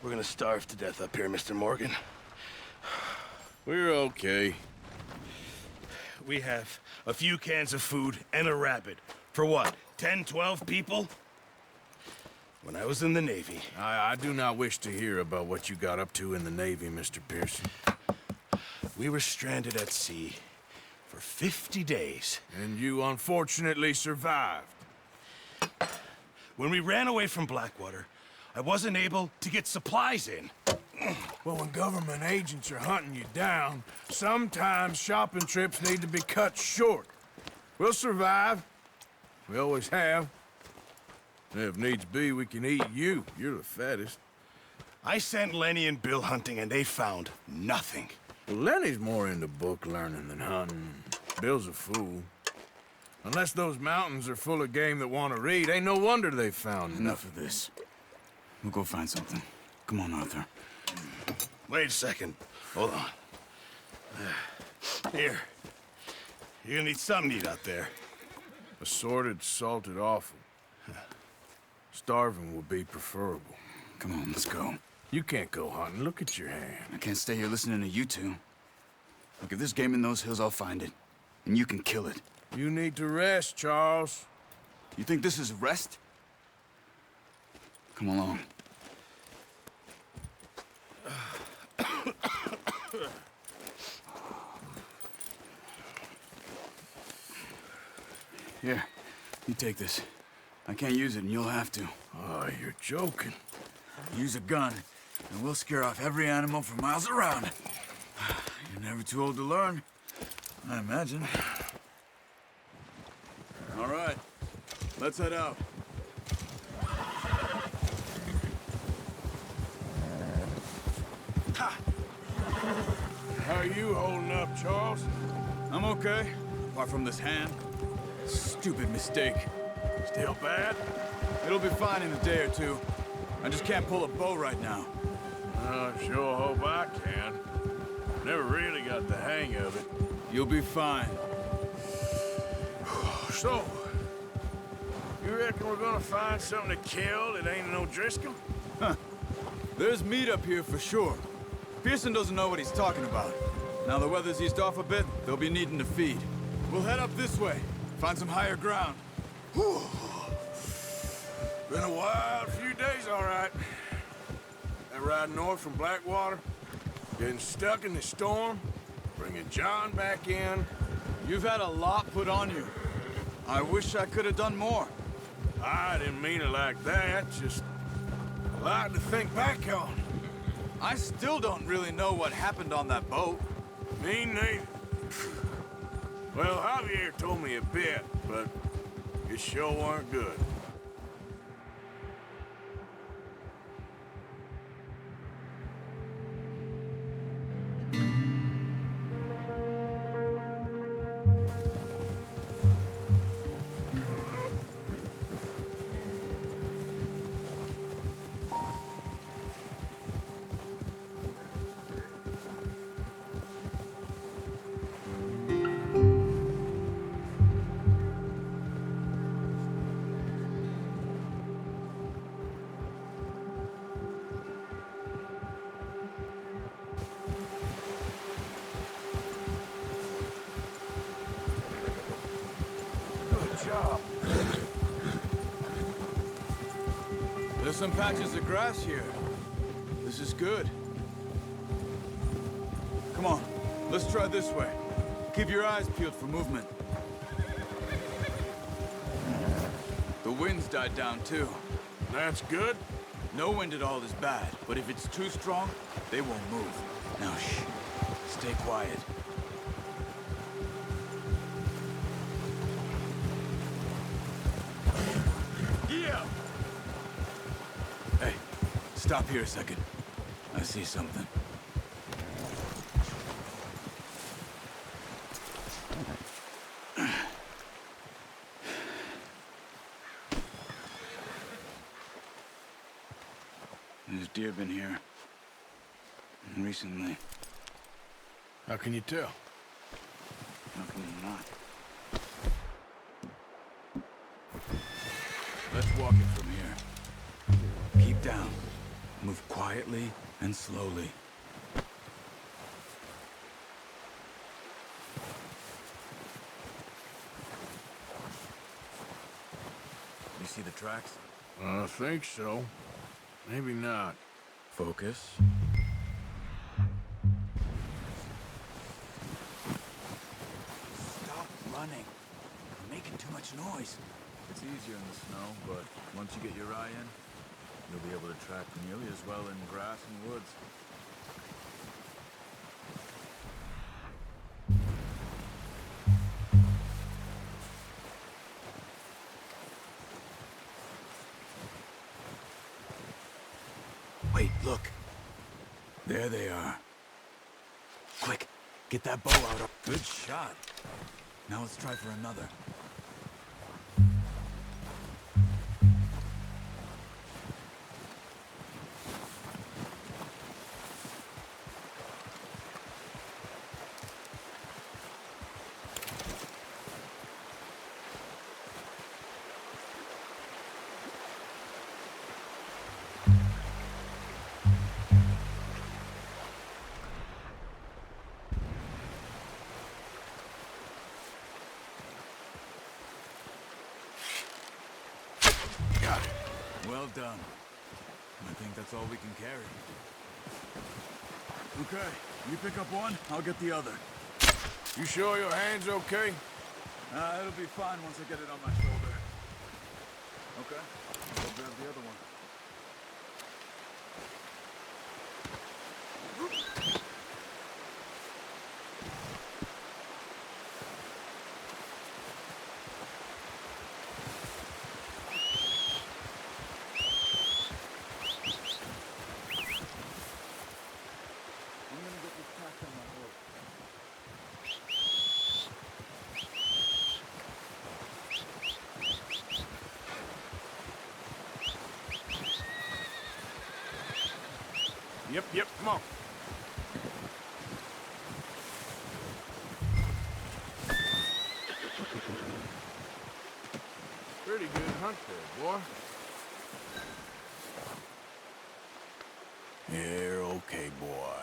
We're gonna starve to death up here, Mr. Morgan. We're okay. We have a few cans of food and a rabbit. For what, 10, 12 people? When I was in the Navy... I do not wish to hear about what you got up to in the Navy, Mr. Pearson. We were stranded at sea for 50 days. And you unfortunately survived. When we ran away from Blackwater, I wasn't able to get supplies in. Well, when government agents are hunting you down, sometimes shopping trips need to be cut short. We'll survive. We always have. And if needs be, we can eat you. You're the fattest. I sent Lenny and Bill hunting, and they found nothing. Well, Lenny's more into book learning than hunting. Bill's a fool. Unless those mountains are full of game that want to read, ain't no wonder they found Enough of this. We'll go find something. Come on, Arthur. Wait a second. Hold on. Here. You're gonna need something to eat out there. Assorted, salted offal. Starving would be preferable. Come on, let's go. You can't go hunting. Look at your hand. I can't stay here listening to you two. Look, if there's game in those hills, I'll find it. And you can kill it. You need to rest, Charles. You think this is rest? Come along. Here, you take this. I can't use it, and you'll have to. Oh, you're joking. Use a gun, and we'll scare off every animal for miles around. You're never too old to learn, I imagine. All right, let's head out. How are you holding up, Charles? I'm okay, apart from this hand. Stupid mistake. Still bad? It'll be fine in a day or two. I just can't pull a bow right now. I sure hope I can. Never really got the hang of it. You'll be fine. So, you reckon we're gonna find something to kill that ain't no Driscoll? There's meat up here for sure. Pearson doesn't know what he's talking about. Now the weather's eased off a bit, they'll be needing to feed. We'll head up this way, find some higher ground. Whew. Been a wild few days, all right. That ride north from Blackwater, getting stuck in the storm, bringing John back in. You've had a lot put on you. I wish I could have done more. I didn't mean it like that, just a lot to think back on. I still don't really know what happened on that boat. Me neither. Well, Javier told me a bit, but it sure weren't good. There's some patches of grass here. This is good. Come on, let's try this way. Keep your eyes peeled for movement. The wind's died down too. That's good. No wind at all is bad, but if it's too strong, they won't move. Now shh, stay quiet. Yeah. Hey, stop here a second. I see something. There's deer been here. Recently. How can you tell? How can you not? Let's walk it from here. Keep down. Move quietly and slowly. You see the tracks? I think so. Maybe not. Focus. Stop running. You're making too much noise. It's easier in the snow, but once you get your eye in, you'll be able to track nearly as well in grass and woods. Wait, look. There they are. Quick, get that bow out. Good shot. Now let's try for another. Got it. Well done. I think that's all we can carry. Okay, you pick up one, I'll get the other. You sure your hand's okay? It'll be fine once I get it on my shoulder. Okay, I'll grab the other one. I'm gonna get this packed on my boat. Yep, come on. Pretty good hunt there, boy. You're okay, boy.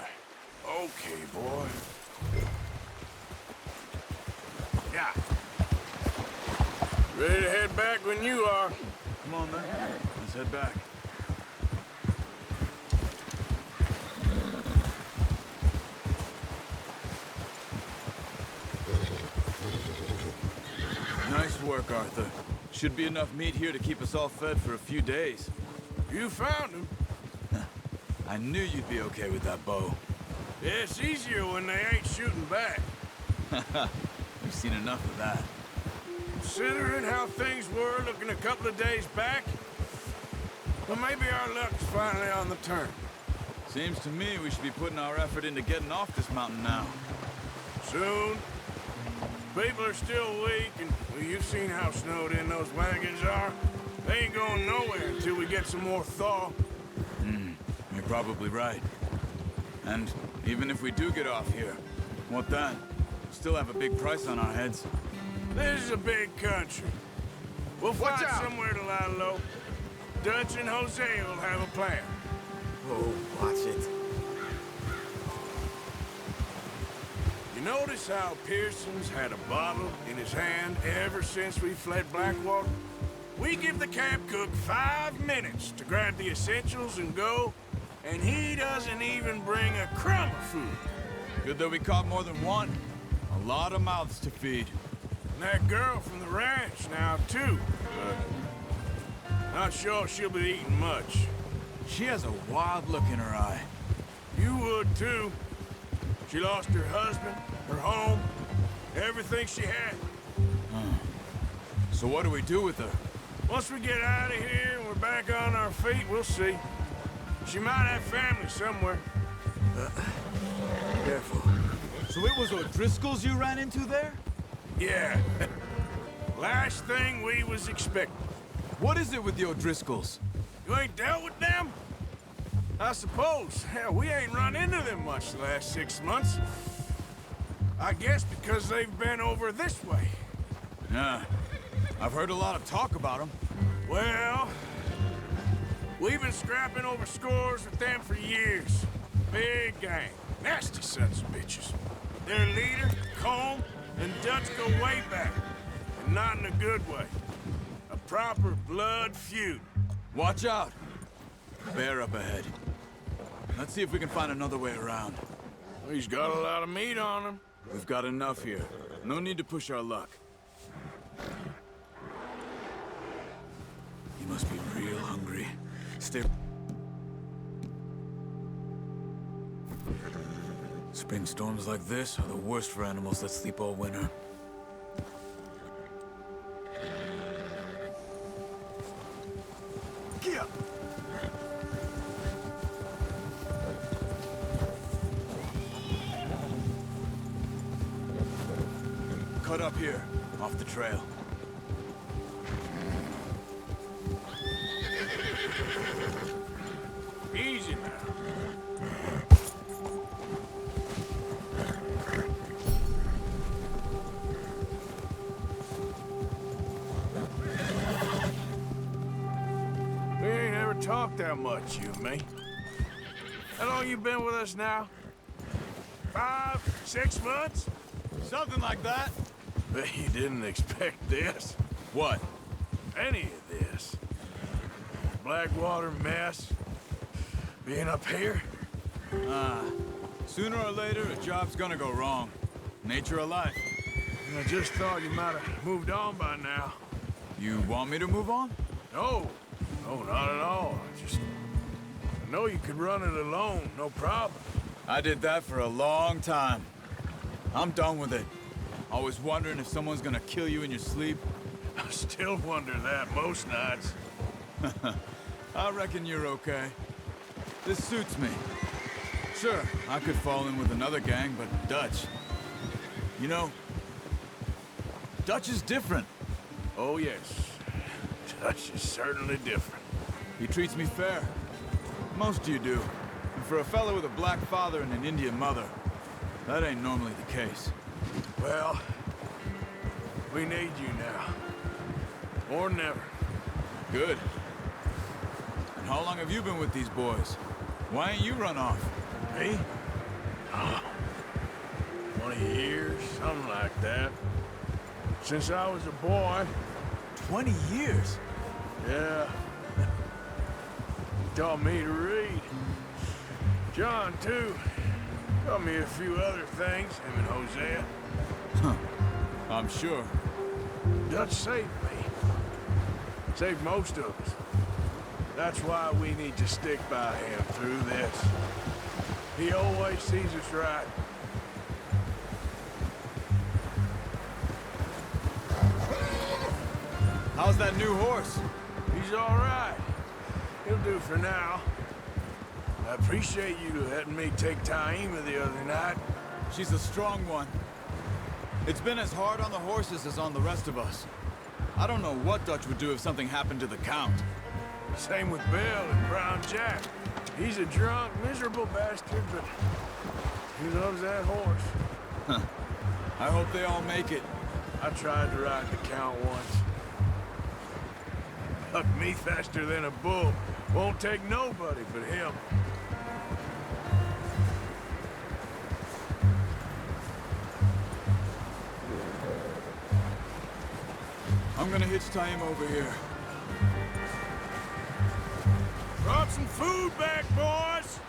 Okay, boy. Yeah. Ready to head back when you are. Come on, then. Let's head back. Nice work, Arthur. Should be enough meat here to keep us all fed for a few days. You found him. I knew you'd be okay with that bow. Yeah, it's easier when they ain't shooting back. We've seen enough of that. Considering how things were looking a couple of days back, well, maybe our luck's finally on the turn. Seems to me we should be putting our effort into getting off this mountain now. Soon. People are still weak, and well, you've seen how snowed in those wagons are. They ain't going nowhere until we get some more thaw. You're probably right. And even if we do get off here, what then? Still have a big price on our heads. This is a big country. We'll Watch find out. somewhere to lie low. Dutch and Jose will have a plan. Oh, watch it. You notice how Pearson's had a bottle in his hand ever since we fled Blackwater? We give the camp cook 5 minutes to grab the essentials and go, and he doesn't even bring a crumb of food. Good that we caught more than one. A lot of mouths to feed. And that girl from the ranch now, too. But not sure she'll be eating much. She has a wild look in her eye. You would, too. She lost her husband, her home, everything she had. So what do we do with her? Once we get out of here and we're back on our feet, we'll see. She might have family somewhere. Careful. So it was O'Driscoll's you ran into there? Yeah. Last thing we was expecting. What is it with the O'Driscolls? You ain't dealt with them? I suppose. Hell, we ain't run into them much the last 6 months. I guess because they've been over this way. Yeah. I've heard a lot of talk about them. Well, We've been scrapping over scores with them for years. Big gang. Nasty sons of bitches. Their leader, Colm, and Dutch go way back. And not in a good way. A proper blood feud. Watch out! Bear up ahead. Let's see if we can find another way around. He's got a lot of meat on him. We've got enough here. No need to push our luck. He must be real hungry. Stay... Spring storms like this are the worst for animals that sleep all winter. Get up! Cut up here, off the trail. Easy now. We ain't ever talked that much, you and me. How long you been with us now? 5, 6 months? Something like that. Bet you didn't expect this. What? Any of this. Blackwater mess. Being up here. Sooner or later, a job's gonna go wrong. Nature of life. I just thought you might have moved on by now. You want me to move on? No. No, not at all. I know you could run it alone, no problem. I did that for a long time. I'm done with it. Always wondering if someone's gonna kill you in your sleep. I still wonder that most nights. I reckon you're okay. This suits me. Sure, I could fall in with another gang, but Dutch... You know, Dutch is different. Oh, yes. Dutch is certainly different. He treats me fair. Most of you do. And for a fellow with a black father and an Indian mother, that ain't normally the case. Well, we need you now. More than ever. Good. And how long have you been with these boys? Why ain't you run off? Me? Oh, 20 years, something like that. Since I was a boy. 20 years? Yeah. He taught me to read. John, too. Taught me a few other things, him and Hosea. Huh. I'm sure. Dutch saved me. Saved most of us. That's why we need to stick by him through this. He always sees us right. How's that new horse? He's all right. He'll do for now. I appreciate you letting me take Taima the other night. She's a strong one. It's been as hard on the horses as on the rest of us. I don't know what Dutch would do if something happened to the Count. Same with Bill and Brown Jack. He's a drunk, miserable bastard, but he loves that horse. Huh. I hope they all make it. I tried to ride the Count once. Bucked me faster than a bull. Won't take nobody but him. I'm gonna hitch Taima over here. Brought some food back, boys!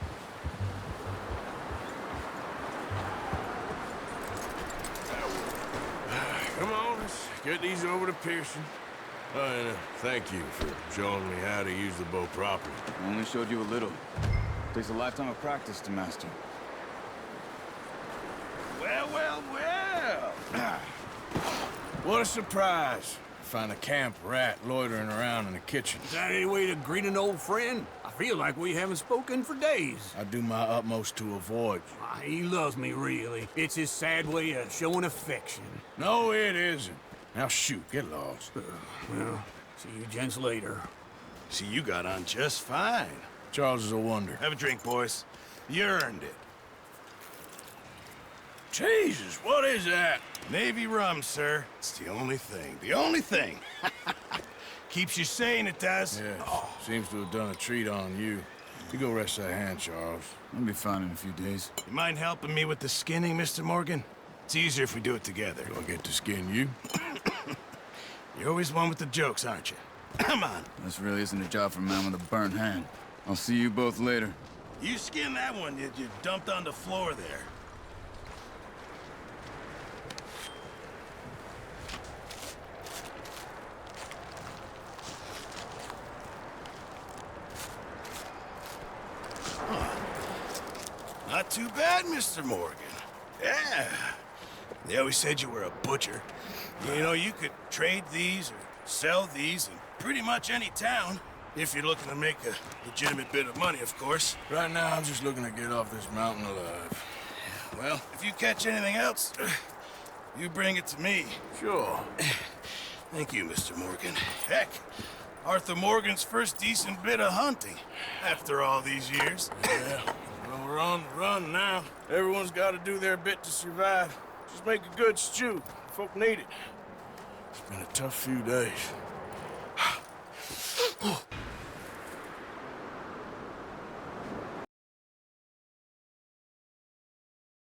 Come on, let's get these over to Pearson. And thank you for showing me how to use the bow properly. I only showed you a little. Takes a lifetime of practice to master. Well, well, well! What a surprise. Find a camp rat loitering around in the kitchen. Is that any way to greet an old friend? I feel like we haven't spoken for days. I do my utmost to avoid you. He loves me, really. It's his sad way of showing affection. No, it isn't. Now shoot, get lost. Well, see you gents later. See, you got on just fine. Charles is a wonder. Have a drink, boys. You earned it. Jesus, what is that? Navy rum, sir. It's the only thing. The only thing. Keeps you sane, it does. Yeah, seems to have done a treat on you. You go rest that hand, Charles. I'll be fine in a few days. You mind helping me with the skinning, Mr. Morgan? It's easier if we do it together. Do I get to skin you? You're always one with the jokes, aren't you? Come on. This really isn't a job for a man with a burnt hand. I'll see you both later. You skin that one you dumped on the floor there. Not too bad, Mr. Morgan. Yeah. They always said you were a butcher. You know, you could trade these or sell these in pretty much any town. If you're looking to make a legitimate bit of money, of course. Right now, I'm just looking to get off this mountain alive. Well, if you catch anything else, you bring it to me. Sure. Thank you, Mr. Morgan. Heck, Arthur Morgan's first decent bit of hunting after all these years. Yeah. Well, we're on the run now. Everyone's got to do their bit to survive. Just make a good stew. Folk need it. It's been a tough few days.